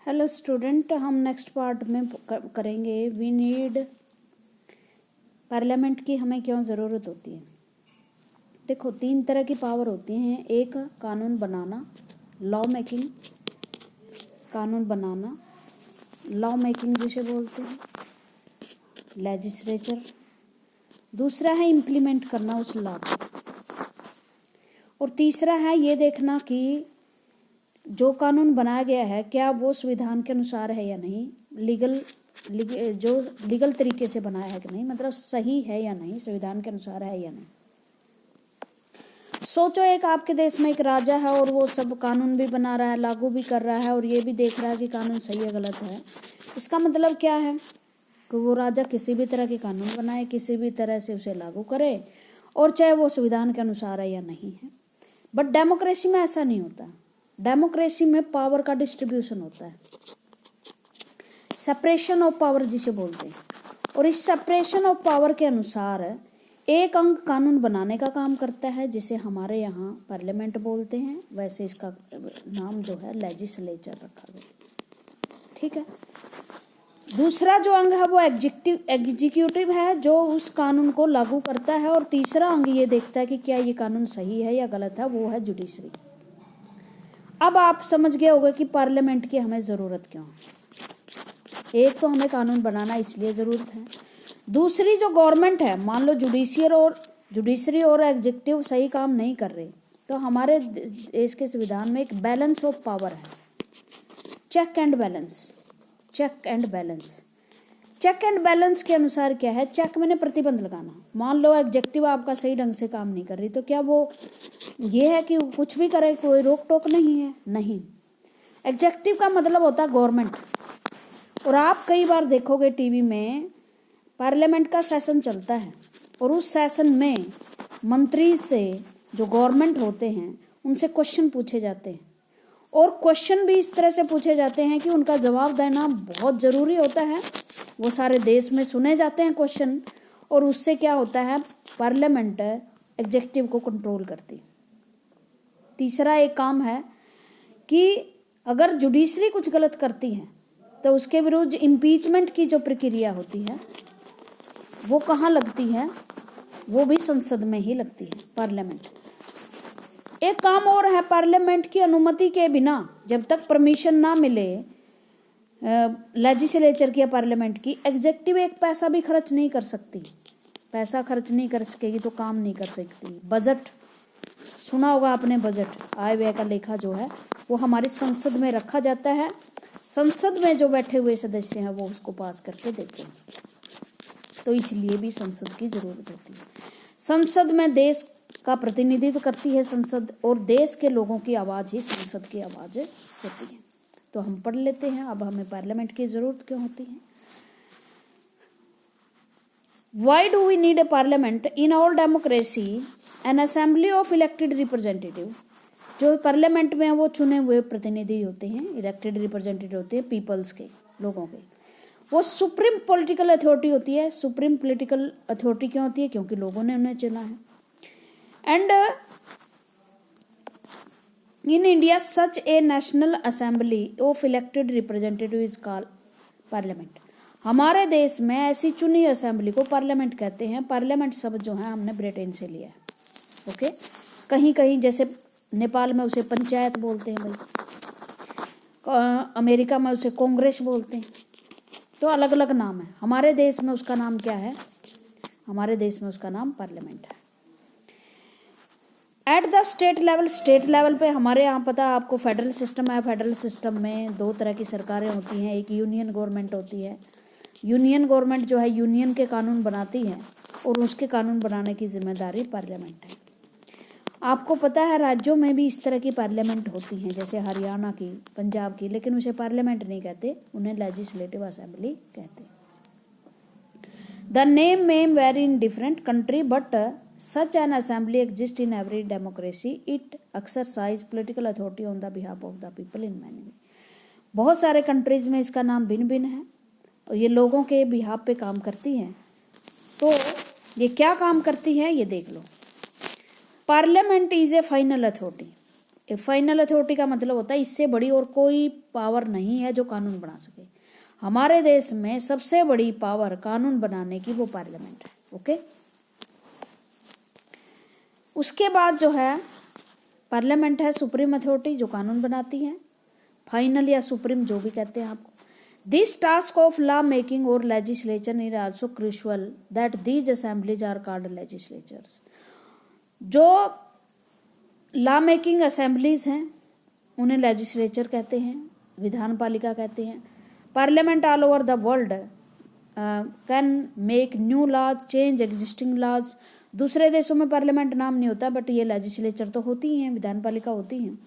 Hello student, हम next part में करेंगे वी नीड पार्लियामेंट की हमें क्यों ज़रूरत होती है। देखो, 3 तरह की पावर होती हैं। एक कानून बनाना, लॉ मेकिंग, कानून बनाना, लॉ मेकिंग जिसे बोलते हैं, लेजिस्लेचर। दूसरा है इम्प्लीमेंट करना उस लॉ को, और तीसरा है ये देखना कि जो कानून बनाया गया है क्या वो संविधान के अनुसार है या नहीं, जो लीगल तरीके से बनाया है कि नहीं, मतलब सही है या नहीं, संविधान के अनुसार है या नहीं। सोचो, एक आपके देश में एक राजा है और वो सब कानून भी बना रहा है, लागू भी कर रहा है और ये भी देख रहा है कि कानून सही है गलत है। इसका मतलब क्या है कि वो राजा किसी भी तरह के कानून बनाए, किसी भी तरह से उसे लागू करे, और चाहे वो संविधान के अनुसार है या नहीं है। बट डेमोक्रेसी में ऐसा नहीं होता। डेमोक्रेसी में पावर का डिस्ट्रीब्यूशन होता है, सेपरेशन ऑफ पावर जिसे बोलते हैं, और इस सेपरेशन ऑफ पावर के अनुसार एक अंग कानून बनाने का काम करता है जिसे हमारे यहाँ पार्लियामेंट बोलते हैं। वैसे इसका नाम जो है लेजिस्लेचर रखा गया, ठीक है। दूसरा जो अंग है वो एग्जीक्यूटिव है, जो उस कानून को लागू करता है, और तीसरा अंग ये देखता है कि क्या ये कानून सही है या गलत है, वो है जुडिशरी। अब आप समझ गए होंगे कि पार्लियामेंट की हमें ज़रूरत क्यों है। एक तो हमें कानून बनाना इसलिए ज़रूरत है, दूसरी जो गवर्नमेंट है, मान लो जुडिशरी और एग्जीक्यूटिव सही काम नहीं कर रहे, तो हमारे देश के संविधान में एक बैलेंस ऑफ पावर है, check and balance. Check and balance के अनुसार क्या है, चेक मैंने प्रतिबंध लगाना। मान लो एग्जीक्यूटिव आपका सही ढंग से काम नहीं कर रही, तो क्या वो ये है कि कुछ भी करे, कोई रोक टोक नहीं है? नहीं। एग्जीक्यूटिव का मतलब होता है गवर्नमेंट। और आप कई बार देखोगे टीवी में पार्लियामेंट का सेशन चलता है, और उस सेशन में मंत्री से जो गवर्नमेंट होते हैं उनसे क्वेश्चन पूछे जाते हैं, और क्वेश्चन भी इस तरह से पूछे जाते हैं कि उनका जवाब देना बहुत ज़रूरी होता है। वो सारे देश में सुने जाते हैं क्वेश्चन, और उससे क्या होता है, पार्लियामेंट एग्जीक्यूटिव को कंट्रोल करती। तीसरा एक काम है कि अगर जुडिशरी कुछ गलत करती है तो उसके विरुद्ध इम्पीचमेंट की जो प्रक्रिया होती है वो कहाँ लगती है, वो भी संसद में ही लगती है, पार्लियामेंट। एक काम और है, पार्लियामेंट की अनुमति के बिना, जब तक परमिशन ना मिले लेजिस्लेचर की या पार्लियामेंट की, एग्जीक्यूटिव एक पैसा भी खर्च नहीं कर सकती। पैसा खर्च नहीं कर सकेगी तो काम नहीं कर सकती। बजट सुना होगा आपने, बजट आय व्यय का लेखा जो है वो हमारी संसद में रखा जाता है। संसद में जो बैठे हुए सदस्य हैं वो उसको पास करके देते हैं, तो इसलिए भी संसद की जरूरत होती है। संसद में देश का प्रतिनिधित्व करती है संसद, और देश के लोगों की आवाज़ ही संसद की आवाज़ होती है। तो हम पढ़ लेते हैं अब हमें पार्लियामेंट की जरूरत क्यों होती है। Why do we need a parliament? In all democracy, an assembly of elected representative, जो पार्लियामेंट में वो चुने हुए प्रतिनिधि होते हैं, इलेक्टेड रिप्रेजेंटेटिव होते हैं पीपल्स के, लोगों के। वो सुप्रीम पॉलिटिकल अथॉरिटी होती है। सुप्रीम पॉलिटिकल अथॉरिटी क्यों होती है? क्योंकि लोगों ने उन्हें चुना है। And in India such A national assembly of elected representative is called parliament. हमारे देश में ऐसी चुनी असेंबली को पार्लियामेंट कहते हैं। पार्लियामेंट शब्द जो है हमने ब्रिटेन से लिया है, ओके। कहीं कहीं जैसे नेपाल में उसे पंचायत बोलते हैं भाई, अमेरिका में उसे कांग्रेस बोलते हैं, तो अलग अलग नाम है। हमारे देश में उसका नाम क्या है? हमारे देश में उसका नाम पार्लियामेंट है। एट द स्टेट लेवल पे हमारे यहाँ पता है आपको, फेडरल सिस्टम है। फेडरल सिस्टम में 2 तरह की सरकारें होती हैं। एक यूनियन गवर्नमेंट होती है। यूनियन गवर्नमेंट जो है यूनियन के कानून बनाती है, और उसके कानून बनाने की जिम्मेदारी पार्लियामेंट है। आपको पता है राज्यों में भी इस तरह की पार्लियामेंट होती हैं, जैसे हरियाणा की, पंजाब की, लेकिन उसे पार्लियामेंट नहीं कहते, उन्हें लेजिस्लेटिव असेंबली कहते हैं। The name may vary in different country, but such an assembly exists in every democracy. It exercise political authority on the behalf of the people in many ways. बहुत सारे countries में इसका नाम भिन्न भिन्न है, और ये लोगों के बिहाफ पे काम करती है। तो ये क्या काम करती है ये देख लो। Parliament is a final authority. Final authority का मतलब होता है इससे बड़ी और कोई पावर नहीं है जो कानून बना सके। हमारे देश में सबसे बड़ी पावर कानून बनाने की वो पार्लियामेंट है। ओके, उसके बाद जो है पार्लियामेंट है सुप्रीम अथॉरिटी जो कानून बनाती है, फाइनल या सुप्रीम जो भी कहते हैं आपको। This task of law making और legislature is also crucial that these assemblies are called legislatures. जो लॉ मेकिंग असेंबलीज हैं उन्हें लेजिस्लेचर कहते हैं, विधान पालिका कहते हैं। Parliament all over the world can make new laws, change existing laws. दूसरे देशों में पार्लियामेंट नाम नहीं होता, बट ये लेजिस्लेचर तो होती ही हैं, विधान पालिका होती हैं।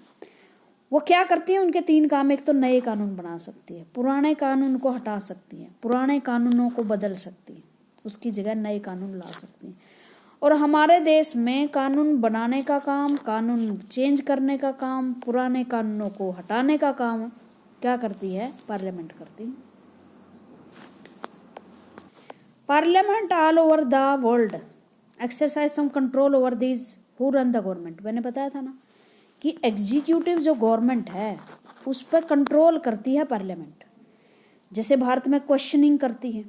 वो क्या करती हैं, उनके 3 काम। एक तो नए कानून बना सकती है, पुराने कानून को हटा सकती है, पुराने कानूनों को बदल सकती है, उसकी जगह नए कानून ला सकती हैं। और हमारे देश में कानून बनाने का काम, कानून चेंज करने का काम, पुराने कानूनों को हटाने का काम क्या करती है, पार्लियामेंट करती है। Parliament all over the world exercise some control over these who run the government. मैंने बताया था ना कि एग्जीक्यूटिव जो गवर्नमेंट है उस पर कंट्रोल करती है पार्लियामेंट। जैसे भारत में क्वेश्चनिंग करती है,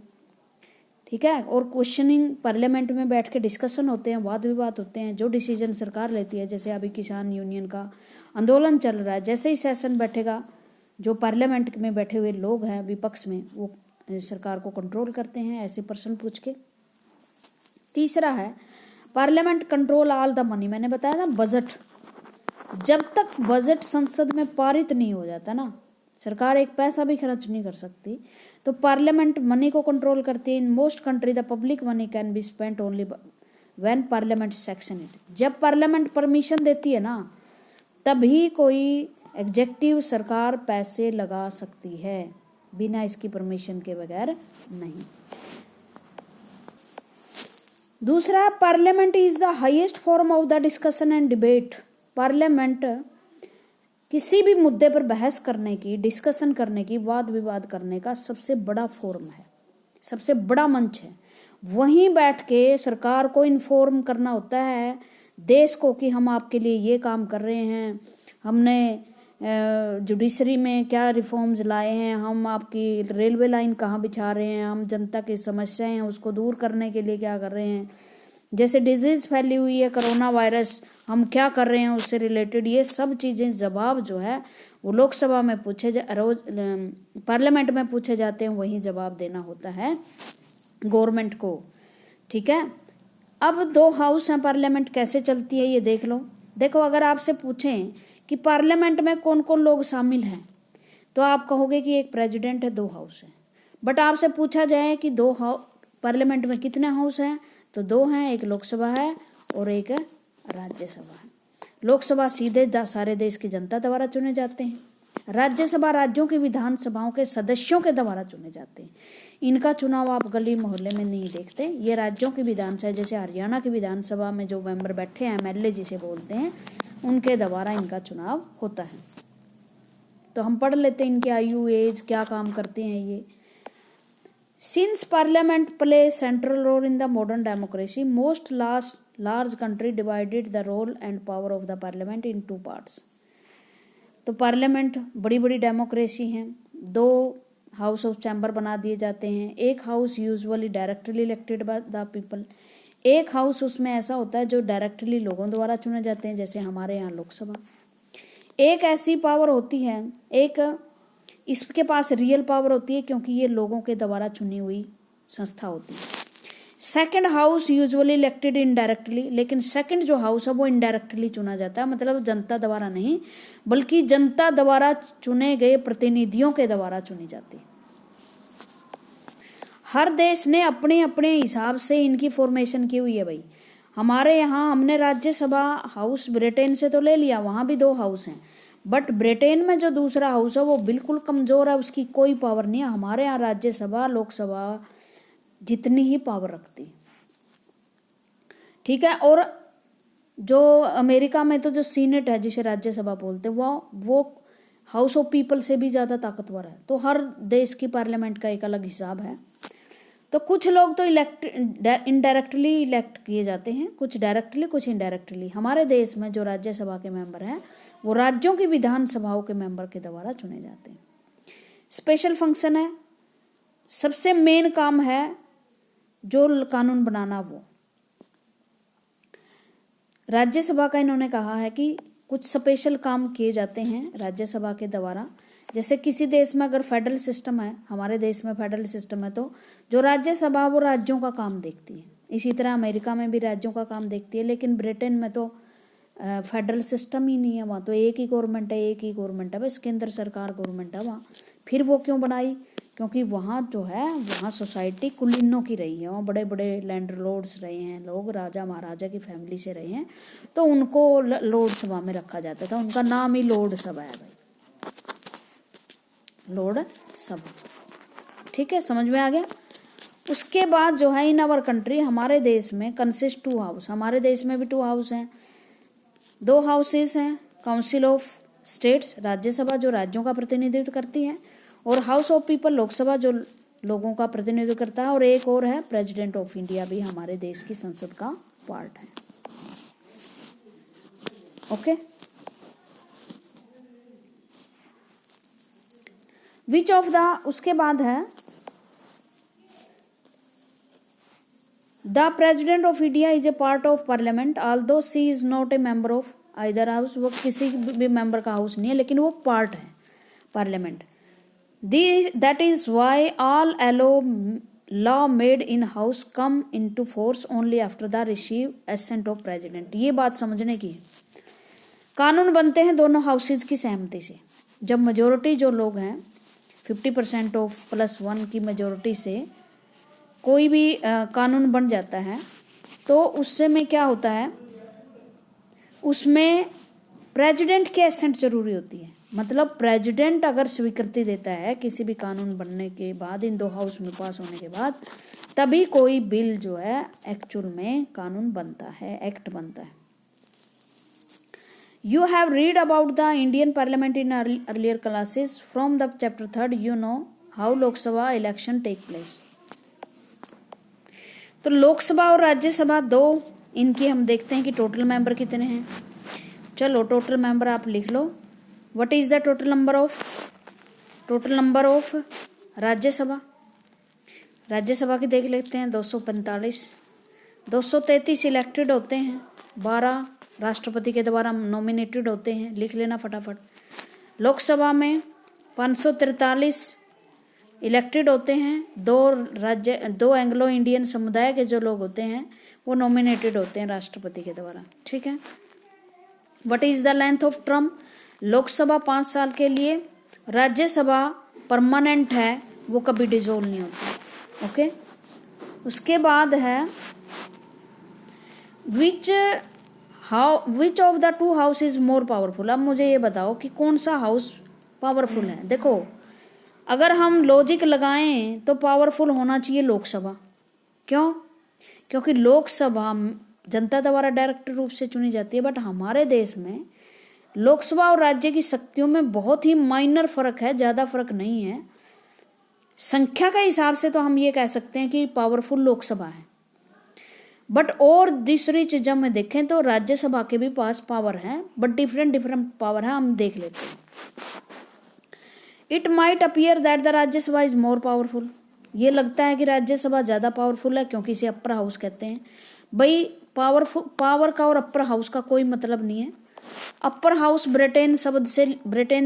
ठीक है, और क्वेश्चनिंग पार्लियामेंट में बैठ के डिस्कशन होते हैं, वाद विवाद होते हैं, जो डिसीजन सरकार लेती है। जैसे अभी किसान यूनियन का आंदोलन चल रहा है, जैसे ही सेशन बैठेगा जो पार्लियामेंट में बैठे हुए लोग हैं विपक्ष में, वो सरकार को कंट्रोल करते हैं ऐसे प्रश्न पूछ के। तीसरा है parliament control all the money. मैंने बताया था बजट, जब तक बजट संसद में पारित नहीं हो जाता ना, सरकार एक पैसा भी खर्च नहीं कर सकती। तो पार्लियामेंट मनी को कंट्रोल करती है। In most country the public money can be spent only when parliament sanction it. जब पार्लियामेंट परमिशन देती है ना, तभी कोई एग्जेक्टिव सरकार पैसे लगा सकती है, बिना इसकी परमिशन के बगैर नहीं। दूसरा, parliament is the highest form of the discussion and debate. Parliament किसी भी मुद्दे पर बहस करने की, डिस्कशन करने की, वाद विवाद करने का सबसे बड़ा फोरम है, सबसे बड़ा मंच है। वहीं बैठ के सरकार को इन्फॉर्म करना होता है देश को कि हम आपके लिए ये काम कर रहे हैं, हमने जुडिशरी में क्या रिफॉर्म्स लाए हैं, हम आपकी रेलवे लाइन कहाँ बिछा रहे हैं, हम जनता की समस्याएं हैं उसको दूर करने के लिए क्या कर रहे हैं, जैसे डिजीज फैली हुई है कोरोना वायरस, हम क्या कर रहे हैं उससे रिलेटेड। ये सब चीज़ें जवाब जो है वो लोकसभा में पूछे रोज पार्लियामेंट में पूछे जाते हैं, वही जवाब देना होता है गवर्नमेंट को, ठीक है। अब 2 हाउस हैं पार्लियामेंट, कैसे चलती है ये देख लो। देखो, अगर आपसे पूछें कि पार्लियामेंट में कौन कौन लोग शामिल हैं, तो आप कहोगे कि एक प्रेसिडेंट है, 2 हाउस है। बट आपसे पूछा जाए कि पार्लियामेंट में कितने हाउस हैं, तो 2 हैं, एक लोकसभा है और एक राज्यसभा है। लोकसभा सीधे सारे देश की जनता द्वारा चुने जाते हैं, राज्यसभा राज्यों की विधानसभाओं के सदस्यों के द्वारा चुने जाते हैं। इनका चुनाव आप गली मोहल्ले में नहीं देखते, ये राज्यों की विधानसभा, जैसे हरियाणा की विधानसभा में जो मेंबर बैठे हैं, एमएलए जिसे बोलते हैं, उनके द्वारा इनका चुनाव होता है। तो हम पढ़ लेते हैं इनके आयु, एज, क्या काम करते हैं ये। Since parliament play central role in the modern democracy, most large country divided the role and power of the parliament in 2 parts. तो पार्लियामेंट बड़ी बड़ी डेमोक्रेसी हैं, 2 हाउस ऑफ चैम्बर बना दिए जाते हैं। एक house usually directly elected by the people, एक हाउस उसमें ऐसा होता है जो डायरेक्टली लोगों द्वारा चुने जाते हैं, जैसे हमारे यहाँ लोकसभा। एक ऐसी पावर होती है, एक इसके पास रियल पावर होती है क्योंकि ये लोगों के द्वारा चुनी हुई संस्था होती है। Second house usually elected indirectly, लेकिन सेकंड जो हाउस है वो इनडायरेक्टली चुना जाता है, मतलब जनता द्वारा नहीं बल्कि जनता द्वारा चुने गए प्रतिनिधियों के द्वारा चुनी जाती है। हर देश ने अपने अपने हिसाब से इनकी फॉर्मेशन की हुई है भाई। हमारे यहाँ हमने राज्यसभा हाउस ब्रिटेन से तो ले लिया, वहाँ भी 2 हाउस हैं, बट ब्रिटेन में जो दूसरा हाउस है वो बिल्कुल कमजोर है, उसकी कोई पावर नहीं है। हमारे यहाँ राज्यसभा लोकसभा जितनी ही पावर रखती, ठीक है। और जो अमेरिका में तो जो सीनेट है जिसे राज्यसभा बोलते हैं, वो हाउस ऑफ पीपल से भी ज्यादा ताकतवर है। तो हर देश की पार्लियामेंट का एक अलग हिसाब है। तो कुछ लोग तो इनडायरेक्टली इलेक्ट किए जाते हैं, कुछ डायरेक्टली कुछ इनडायरेक्टली। हमारे देश में जो राज्यसभा के मेंबर हैं वो राज्यों की विधानसभाओं के मेंबर के द्वारा चुने जाते हैं। स्पेशल फंक्शन है, सबसे मेन काम है जो कानून बनाना। वो राज्यसभा का इन्होंने कहा है कि कुछ स्पेशल काम किए जाते हैं राज्यसभा के द्वारा। जैसे किसी देश में अगर फेडरल सिस्टम है, हमारे देश में फेडरल सिस्टम है, तो जो राज्यसभा वो राज्यों का काम देखती है। इसी तरह अमेरिका में भी राज्यों का काम देखती है, लेकिन ब्रिटेन में तो फेडरल सिस्टम ही नहीं है। वहाँ तो एक ही गवर्नमेंट है, एक ही गवर्नमेंट है, बस केंद्र सरकार गवर्नमेंट है वहाँ। फिर वो क्यों बनाई? क्योंकि वहाँ जो है वहाँ सोसाइटी कुलीनों की रही है, वहाँ बड़े बड़े लैंडलॉर्ड्स रहे हैं लोग, राजा महाराजा की फैमिली से रहे हैं, तो उनको लॉर्ड सभा में रखा जाता था। उनका नाम ही लॉर्ड सभा है भाई, लॉर्ड सभा। ठीक है, समझ में आ गया। उसके बाद जो है इन आवर कंट्री, हमारे देश में कंसिस्ट 2 हाउस। हमारे देश में भी 2 हाउस हैं, 2 हाउसेस हैं। काउंसिल ऑफ स्टेट्स राज्यसभा जो राज्यों का प्रतिनिधित्व करती है, और हाउस ऑफ पीपल लोकसभा जो लोगों का प्रतिनिधित्व करता है, और एक और है प्रेसिडेंट ऑफ इंडिया भी हमारे देश की संसद का पार्ट है। ओके, विच ऑफ द, उसके बाद है the president of India is a part of parliament although she is not a member of either house. वो किसी भी मेंबर का हाउस नहीं है, लेकिन वो पार्ट है parliament. That is why all allow law made in house come into force only after the receive assent of president. ये बात समझने की है। कानून बनते हैं दोनों हाउसेज की सहमति से। जब मेजोरिटी जो लोग हैं 50% ऑफ +1 की मेजोरिटी से कोई भी कानून बन जाता है, तो उससे में क्या होता है, उसमें प्रेसिडेंट की एसेंट जरूरी होती है। मतलब प्रेसिडेंट अगर स्वीकृति देता है किसी भी कानून बनने के बाद, इन 2 हाउस में पास होने के बाद, तभी कोई बिल जो है एक्चुअल में कानून बनता है, एक्ट बनता है। You have read about the Indian Parliament in earlier classes. From the chapter 3rd, you know how Lok Sabha election take place. तो लोकसभा और राज्यसभा 2, इनकी हम देखते हैं कि टोटल मेंबर कितने हैं। चलो टोटल मेंबर आप लिख लो। What is the total number of Rajya Sabha? Rajya Sabha की देख लेते हैं 245। 233 इलेक्टेड होते हैं, 12 राष्ट्रपति के द्वारा नॉमिनेटेड होते हैं, लिख लेना फटाफट। लोकसभा में 543 इलेक्टेड होते हैं, 2 एंग्लो इंडियन समुदाय के जो लोग होते हैं वो नॉमिनेटेड होते हैं राष्ट्रपति के द्वारा। ठीक है। What is the length of term? Lok Sabha 5 साल के लिए, राज्यसभा परमानेंट है, वो कभी डिसॉल्व नहीं होती। ओके, उसके बाद है which of the 2 house is more powerful. अब मुझे ये बताओ कि कौन सा हाउस पावरफुल है। देखो, अगर हम लॉजिक लगाएं तो पावरफुल होना चाहिए लोकसभा। क्यों? क्योंकि लोकसभा जनता द्वारा डायरेक्ट रूप से चुनी जाती है। बट हमारे देश में लोकसभा और राज्य की शक्तियों में बहुत ही माइनर फर्क है, ज्यादा फर्क नहीं है। संख्या के हिसाब से तो हम ये कह सकते हैं कि पावरफुल लोकसभा है, बट और दूसरी चीजों में देखें तो राज्यसभा के भी पास पावर है, बट डिफरेंट पावर है। हम देख लेते हैं। It might appear that the Rajya Sabha is more powerful. ये लगता है कि राज्यसभा ज्यादा पावरफुल है, क्योंकि इसे अपर हाउस कहते हैं। भाई पावर का और अपर हाउस का कोई मतलब नहीं है। अपर हाउस ब्रिटेन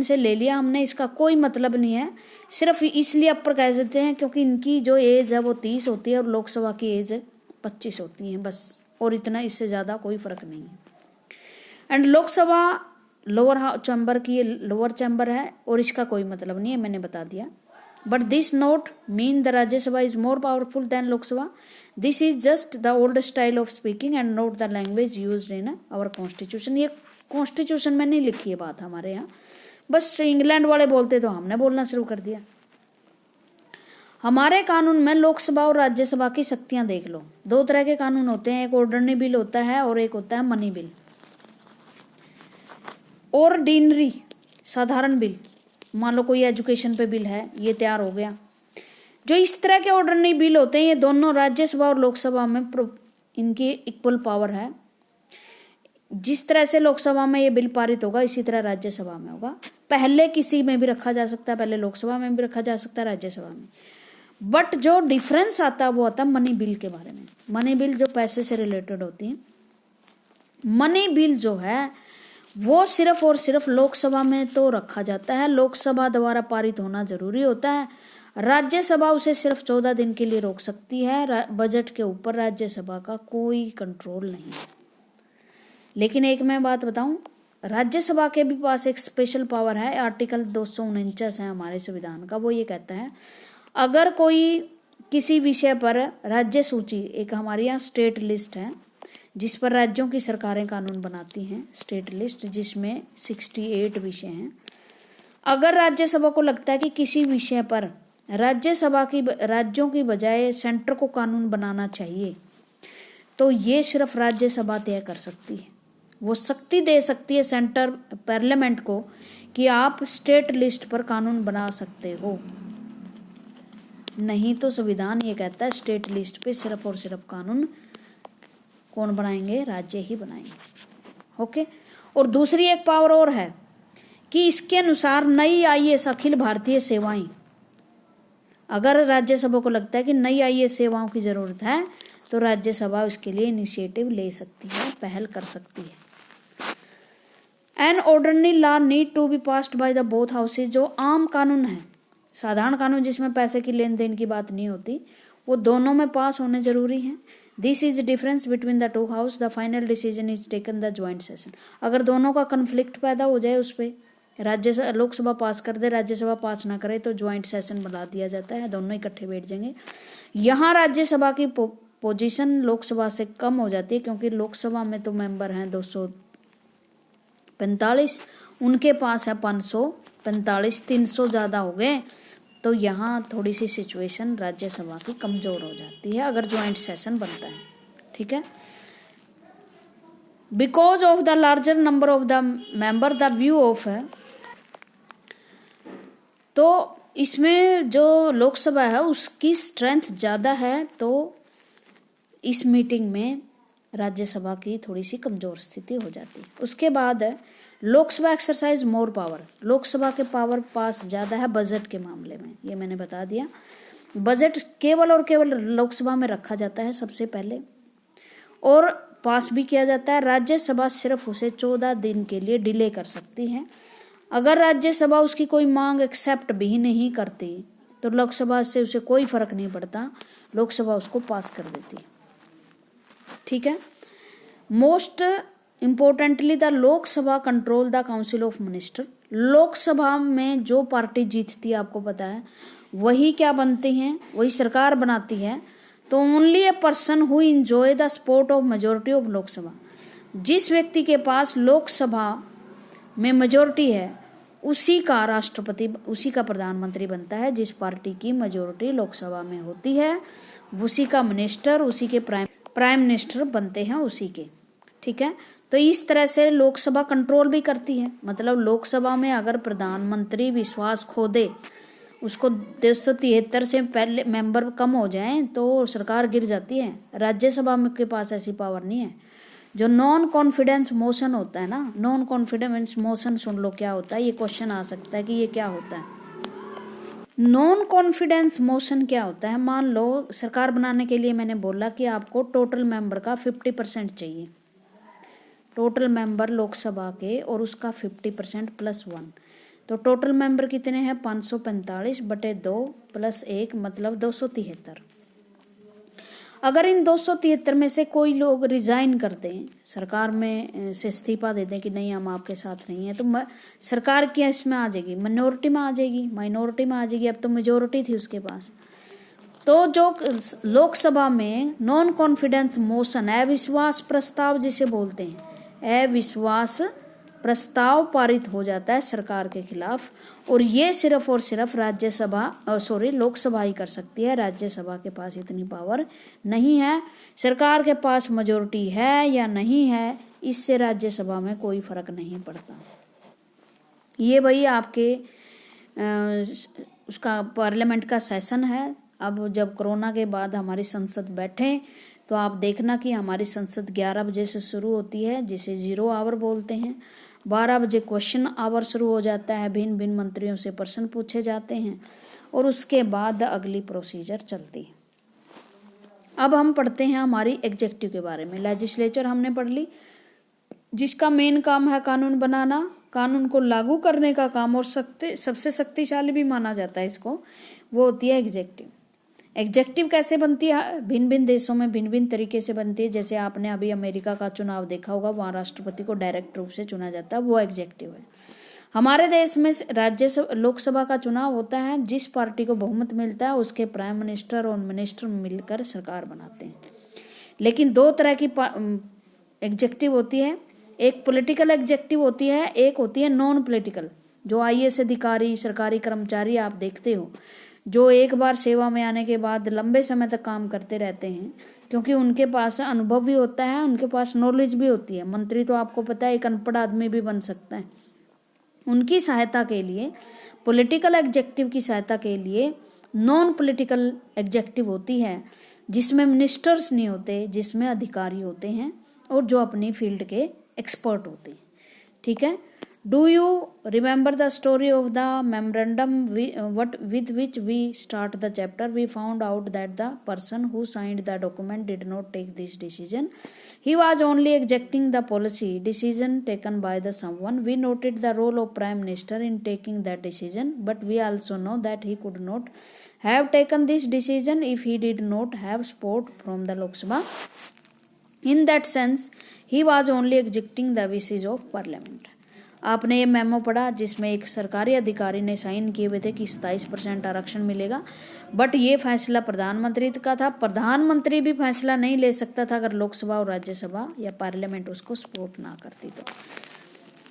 से ले लिया हमने, इसका कोई मतलब नहीं है। सिर्फ इसलिए अपर कह देते हैं क्योंकि इनकी जो एज है वो 30 होती है और लोकसभा की एज 25 होती है, बस। और इतना, इससे ज्यादा कोई फर्क नहीं है। एंड लोकसभा लोअर चैम्बर की लोअर चैम्बर है और इसका कोई मतलब नहीं है, मैंने बता दिया। But this not mean the Rajya Sabha is more powerful than Lok Sabha. This is just the old style of speaking and not the language used in our constitution. ये कॉन्स्टिट्यूशन में नहीं लिखी है बात हमारे यहाँ, बस इंग्लैंड वाले बोलते तो हमने बोलना शुरू कर दिया। हमारे कानून में लोकसभा और राज्यसभा की शक्तियां देख लो। 2 तरह के कानून होते हैं, एक ऑर्डिनरी बिल होता है और एक होता है मनी बिल। ऑर्डिनरी साधारण बिल, मान लो कोई एजुकेशन पे बिल है, ये तैयार हो गया। जो इस तरह के ऑर्डिनरी बिल होते हैं ये दोनों राज्यसभा और लोकसभा में इनकी इक्वल पावर है। जिस तरह से लोकसभा में ये बिल पारित होगा इसी तरह राज्यसभा में होगा। पहले किसी में भी रखा जा सकता है, पहले लोकसभा में भी रखा जा सकता है, राज्यसभा में। बट जो डिफरेंस आता है वो आता है मनी बिल के बारे में। मनी बिल जो पैसे से रिलेटेड होती है, मनी बिल जो है वो सिर्फ और सिर्फ लोकसभा में तो रखा जाता है, लोकसभा द्वारा पारित होना जरूरी होता है। राज्यसभा उसे सिर्फ 14 दिन के लिए रोक सकती है। बजट के ऊपर राज्यसभा का कोई कंट्रोल नहीं है। लेकिन एक मैं बात बताऊं, राज्यसभा के भी पास एक स्पेशल पावर है, आर्टिकल 249 है हमारे संविधान का। वो ये कहता है अगर कोई किसी विषय पर राज्य सूची, एक हमारे यहाँ स्टेट लिस्ट है जिस पर राज्यों की सरकारें कानून बनाती हैं, स्टेट लिस्ट जिसमें 68 विषय हैं। अगर राज्यसभा को लगता है कि किसी विषय पर राज्यों की बजाय सेंटर को कानून बनाना चाहिए तो ये सिर्फ राज्यसभा तय कर सकती है। वो शक्ति दे सकती है सेंटर पार्लियामेंट को कि आप स्टेट लिस्ट पर कानून बना सकते हो। नहीं तो संविधान ये कहता है स्टेट लिस्ट पे सिर्फ और सिर्फ कानून कौन बनाएंगे, राज्य ही बनाएंगे। ओके। और दूसरी एक पावर और है कि इसके अनुसार नई आईएएस अखिल भारतीय सेवाएं, अगर राज्यसभा को लगता है कि नई आईएएस सेवाओं की जरूरत है तो राज्यसभा उसके लिए इनिशिएटिव ले सकती है, पहल कर सकती है। An ordinary law need to be passed by the both houses, जो आम कानून है, साधारण कानून जिसमें पैसे की लेन देन की बात नहीं होती, वो दोनों में पास होने जरूरी है। This is difference between the two house, the final decision is taken the joint session. अगर दोनों का कन्फ्लिक्ट पैदा हो जाए उस पर, लोकसभा पास कर दे, राज्यसभा पास ना करे, तो ज्वाइंट सेशन बुला दिया जाता है, दोनों इकट्ठे बैठ जाएंगे। यहाँ राज्यसभा की पोजीशन लोकसभा से कम हो जाती है क्योंकि लोकसभा में तो मेंबर हैं 245, उनके पास है 545, 300 ज्यादा हो गए। तो यहाँ थोड़ी सी सिचुएशन राज्यसभा की कमजोर हो जाती है अगर ज्वाइंट सेशन बनता है। ठीक है। Because of the larger number of the member the view of है, तो इसमें जो लोकसभा है उसकी स्ट्रेंथ ज्यादा है, तो इस मीटिंग में राज्यसभा की थोड़ी सी कमजोर स्थिति हो जाती है। उसके बाद Lok Sabha exercise more power, Lok Sabha के पावर पास ज्यादा है बजट के मामले में, ये मैंने बता दिया। बजट केवल और केवल लोकसभा में रखा जाता है सबसे पहले और पास भी किया जाता है। राज्यसभा सिर्फ उसे 14 दिन के लिए डिले कर सकती है। अगर राज्यसभा उसकी कोई मांग एक्सेप्ट भी नहीं करती तो लोकसभा से उसे कोई फर्क नहीं पड़ता, लोकसभा उसको पास कर देती है। ठीक है। Most importantly the Lok Sabha control the council of minister, Lok Sabha में जो पार्टी जीतती है आपको पता है वही क्या बनती है, वही सरकार बनाती है। तो only a person who enjoy the support of majority of Lok Sabha, जिस व्यक्ति के पास लोकसभा में मेजोरिटी है उसी का राष्ट्रपति, उसी का प्रधानमंत्री बनता है। जिस पार्टी की मेजोरिटी लोकसभा में होती है उसी का मिनिस्टर, उसी के प्राइम मिनिस्टर बनते हैं उसी के। ठीक है। तो इस तरह से लोकसभा कंट्रोल भी करती है, मतलब लोकसभा में अगर प्रधानमंत्री विश्वास खो दे, उसको 273 से पहले मेंबर कम हो जाएं तो सरकार गिर जाती है। राज्यसभा में के पास ऐसी पावर नहीं है। जो नॉन कॉन्फिडेंस मोशन होता है ना, नॉन कॉन्फिडेंस मोशन सुन लो क्या होता है, ये क्वेश्चन आ सकता है कि ये क्या होता है। नॉन कॉन्फिडेंस मोशन क्या होता है, मान लो सरकार बनाने के लिए मैंने बोला कि आपको टोटल मेंबर का 50% चाहिए, टोटल मेंबर लोकसभा के और उसका 50% + 1, तो टोटल मेंबर कितने हैं 545/2 + 1 मतलब 273। अगर इन 273 में से कोई लोग रिजाइन कर दें, सरकार में से इस्तीफा दे दें कि नहीं हम आपके साथ नहीं है, तो सरकार क्या इसमें आ जाएगी, माइनॉरिटी में आ जाएगी, अब तो मेजोरिटी थी उसके पास। तो जो लोकसभा में नॉन कॉन्फिडेंस मोशन, अविश्वास प्रस्ताव जिसे बोलते हैं, अविश्वास प्रस्ताव पारित हो जाता है सरकार के खिलाफ, और ये सिर्फ और सिर्फ लोकसभा ही कर सकती है। राज्यसभा के पास इतनी पावर नहीं है। सरकार के पास मेजोरिटी है या नहीं है इससे राज्यसभा में कोई फर्क नहीं पड़ता। ये भाई आपके उसका पार्लियामेंट का सेशन है, अब जब कोरोना के बाद हमारी संसद बैठे तो आप देखना कि हमारी संसद 11 बजे से शुरू होती है, जिसे 0 आवर बोलते हैं। 12 बजे क्वेश्चन आवर शुरू हो जाता है, भिन्न भिन्न मंत्रियों से प्रश्न पूछे जाते हैं और उसके बाद अगली प्रोसीजर चलती है। अब हम पढ़ते हैं हमारी एग्जेक्टिव के बारे में। लेजिस्लेचर हमने पढ़ ली, जिसका मेन काम है कानून बनाना, कानून को लागू करने का काम, और सबसे शक्तिशाली भी माना जाता है इसको, वो होती है एग्जेक्टिव। एग्जेक्टिव कैसे बनती है? भिन्न भिन्न देशों में भिन्न भिन्न तरीके से बनती है। जैसे आपने अभी अमेरिका का चुनाव देखा होगा, वहाँ राष्ट्रपति को डायरेक्ट रूप से चुना जाता है, वो एग्जेक्टिव है। हमारे देश में लोकसभा का चुनाव होता है, जिस पार्टी को बहुमत मिलता है उसके प्राइम मिनिस्टर और मिनिस्टर मिलकर सरकार बनाते हैं। लेकिन 2 तरह की एग्जेक्टिव होती है, एक पॉलिटिकल एग्जेक्टिव होती है, एक होती है नॉन पॉलिटिकल। जो आईएएस अधिकारी, सरकारी कर्मचारी आप देखते हो, जो एक बार सेवा में आने के बाद लंबे समय तक काम करते रहते हैं, क्योंकि उनके पास अनुभव भी होता है, उनके पास नॉलेज भी होती है। मंत्री तो आपको पता है एक अनपढ़ आदमी भी बन सकता है। उनकी सहायता के लिए, पॉलिटिकल एग्जेक्टिव की सहायता के लिए नॉन पॉलिटिकल एग्जेक्टिव होती है, जिसमें मिनिस्टर्स नहीं होते, जिसमें अधिकारी होते हैं और जो अपनी फील्ड के एक्सपर्ट होते हैं। ठीक है। Do you remember the story of the memorandum with which we start the chapter? We found out that the person who signed the document did not take this decision. He was only executing the policy decision taken by the someone. We noted the role of Prime Minister in taking that decision, but we also know that he could not have taken this decision if he did not have support from the Lok Sabha. In that sense, he was only executing the wishes of Parliament. आपने ये memo पढ़ा जिसमें एक सरकारी अधिकारी ने sign किए हुए थे कि 27% आरक्षण मिलेगा, बट ये फैसला प्रधानमंत्री का था। प्रधानमंत्री भी फैसला नहीं ले सकता था अगर लोकसभा और राज्यसभा या पार्लियामेंट उसको सपोर्ट ना करती तो।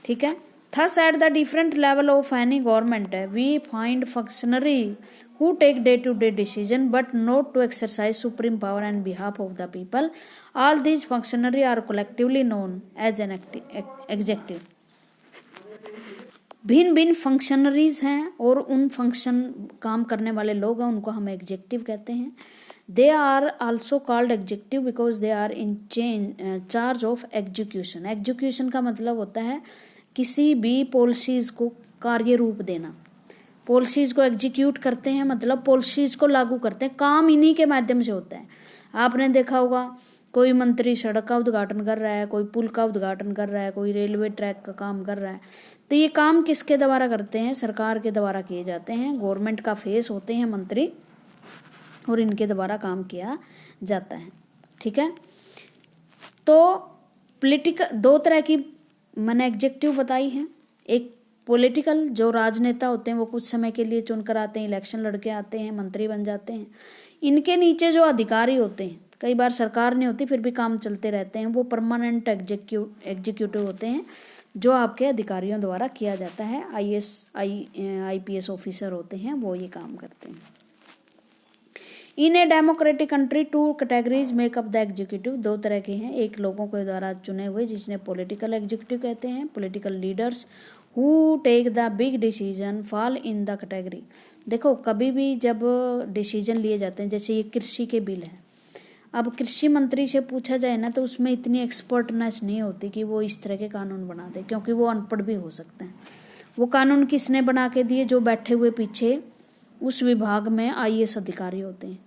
ठीक है। Thus, at the different level of any government, we find functionary who take day-to-day decision, but not to exercise supreme power on behalf of the people. All these functionary are collectively known as an executive. भिन्न भिन्न functionaries हैं और उन function काम करने वाले लोग हैं, उनको हम एग्जेक्टिव कहते हैं। They are also called executive because they are in charge of execution. Execution का मतलब होता है किसी भी पॉलिसीज को कार्य रूप देना। पॉलिसीज को एग्जीक्यूट करते हैं मतलब पॉलिसीज को लागू करते हैं, काम इन्हीं के माध्यम से होता है। आपने देखा होगा कोई मंत्री सड़क का उद्घाटन कर रहा है, कोई पुल का उद्घाटन कर रहा है, कोई रेलवे ट्रैक का काम कर रहा है, तो ये काम किसके द्वारा करते हैं? सरकार के द्वारा किए जाते हैं। गवर्नमेंट का फेस होते हैं मंत्री और इनके द्वारा काम किया जाता है। ठीक है। तो पॉलिटिकल 2 तरह की मैंने एग्जेक्टिव बताई है। एक पॉलिटिकल, जो राजनेता होते हैं वो कुछ समय के लिए चुनकर आते हैं, इलेक्शन लड़के आते हैं, मंत्री बन जाते हैं। इनके नीचे जो अधिकारी होते हैं, कई बार सरकार नहीं होती फिर भी काम चलते रहते हैं, वो परमानेंट एग्जीक्यूटिव होते हैं, जो आपके अधिकारियों द्वारा किया जाता है। IPS ऑफिसर होते हैं, वो ये काम करते हैं। In a democratic country 2 categories make up the executive. 2 तरह के हैं, एक लोगों के द्वारा चुने हुए जिसने पॉलिटिकल एग्जीक्यूटिव कहते हैं, political leaders who take the big decision fall in the category. देखो कभी भी जब डिसीजन लिए जाते हैं, जैसे ये कृषि के बिल है, अब कृषि मंत्री से पूछा जाए ना तो उसमें इतनी एक्सपर्टनेस नहीं होती कि वो इस तरह के कानून बना दे, क्योंकि वो अनपढ़ भी हो सकते हैं। वो कानून किसने बना के दिए? जो बैठे हुए पीछे उस विभाग में IAS अधिकारी होते हैं।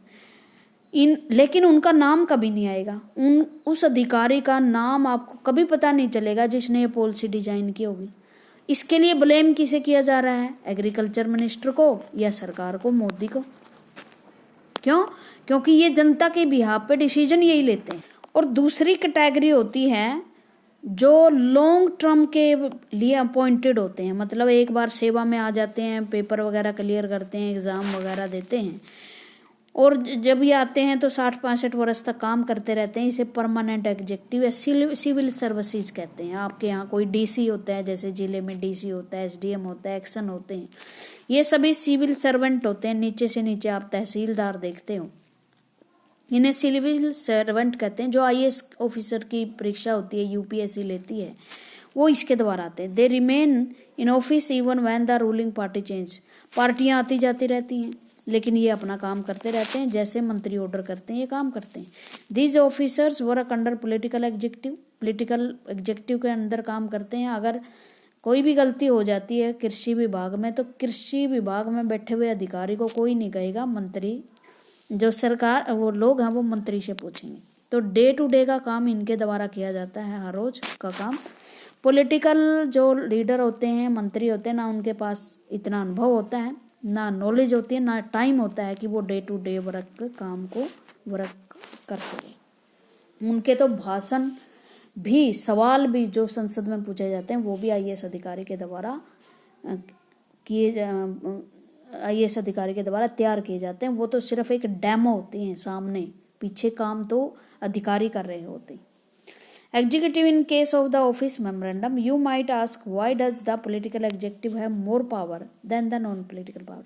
लेकिन उनका नाम कभी नहीं आएगा, उस अधिकारी का नाम आपको कभी पता नहीं चलेगा जिसने ये पॉलिसी डिजाइन की होगी। इसके लिए ब्लेम किसे किया जा रहा है? एग्रीकल्चर मिनिस्टर को या सरकार को, मोदी को। क्यों? क्योंकि ये जनता के बिहाफ पे डिसीजन यही लेते हैं। और दूसरी कैटेगरी होती है जो लॉन्ग टर्म के लिए अपॉइंटेड होते हैं, मतलब एक बार सेवा में आ जाते हैं, पेपर वगैरह क्लियर करते हैं, एग्जाम वगैरह देते हैं और जब ये आते हैं तो 60-65 वर्ष तक काम करते रहते हैं। इसे परमानेंट एग्जेक्टिव या सिविल सर्विसेज कहते हैं। आपके यहाँ कोई DC होता है, जैसे जिले में DC होता है, SDM होता है, एक्शन होते हैं, ये सभी सिविल सर्वेंट होते हैं। नीचे से नीचे आप तहसीलदार देखते हो, इन्हें सिविल सर्वेंट कहते हैं। जो IAS ऑफिसर की परीक्षा होती है, UPSC लेती है, वो इसके द्वारा आते हैं। They remain in office even when the ruling party change. पार्टियां आती जाती रहती हैं, लेकिन ये अपना काम करते रहते हैं, जैसे मंत्री ऑर्डर करते हैं ये काम करते हैं। These officers work under political executive के अंदर काम करते हैं। अगर कोई भी गलती हो जाती है कृषि विभाग में, तो कृषि विभाग में बैठे हुए अधिकारी को कोई नहीं कहेगा, मंत्री जो सरकार वो लोग हैं वो मंत्री से पूछेंगे। तो डे टू डे का काम इनके द्वारा किया जाता है, हर रोज का काम। पॉलिटिकल जो लीडर होते हैं, मंत्री होते हैं ना, उनके पास इतना अनुभव होता है, ना नॉलेज होती है, ना टाइम होता है कि वो डे टू डे काम को वर्क कर सके। उनके तो भाषण भी, सवाल भी जो संसद में पूछे जाते हैं वो भी आईएएस अधिकारी के द्वारा तैयार किए जाते हैं। वो तो सिर्फ एक डेमो होती है, सामने, पीछे काम तो अधिकारी कर रहे होते हैं। Executive in case of the office memorandum, you might ask why does the political executive have more power than the non-political power?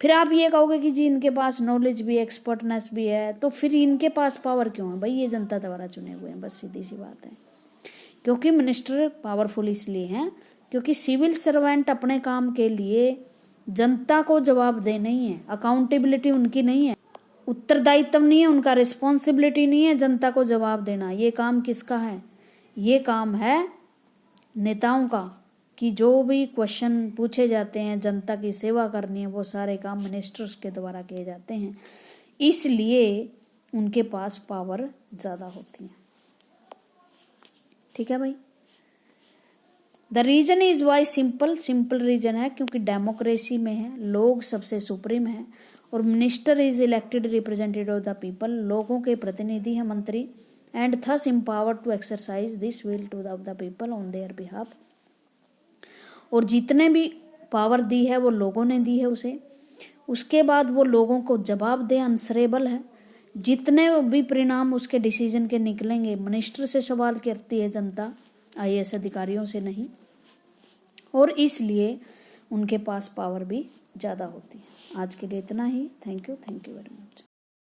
फिर आप ये कहोगे कि जी इनके पास नॉलेज भी है, एक्सपर्टनेस भी है, तो फिर इनके पास पावर क्यों है? भाई ये जनता द्वारा चुने हुए हैं, बस सीधी सी बात है। क्योंकि मिनिस्टर पावरफुल इसलिए हैं क्योंकि सिविल सर्वेंट अपने काम के लिए जनता को जवाब दे नहीं है, अकाउंटेबिलिटी उनकी नहीं है, उत्तरदायित्व नहीं है उनका, रिस्पॉन्सिबिलिटी नहीं है जनता को जवाब देना। ये काम किसका है? ये काम है नेताओं का, कि जो भी क्वेश्चन पूछे जाते हैं, जनता की सेवा करनी है, वो सारे काम मिनिस्टर्स के द्वारा किए जाते हैं, इसलिए उनके पास पावर ज़्यादा होती है। ठीक है भाई। The reason is why simple reason है क्योंकि डेमोक्रेसी में है, लोग सबसे सुप्रीम है, और minister is elected representative of the people, लोगों के प्रतिनिधि है मंत्री, and thus empowered to exercise this will to the people on their behalf. और जितने भी पावर दी है वो लोगों ने दी है उसे, उसके बाद वो लोगों को जवाब दे, आंसरेबल है। जितने भी परिणाम उसके डिसीजन के निकलेंगे, मिनिस्टर से सवाल करती है जनता, आईएएस अधिकारियों से नहीं, और इसलिए उनके पास पावर भी ज़्यादा होती है। आज के लिए इतना ही। Thank you very much.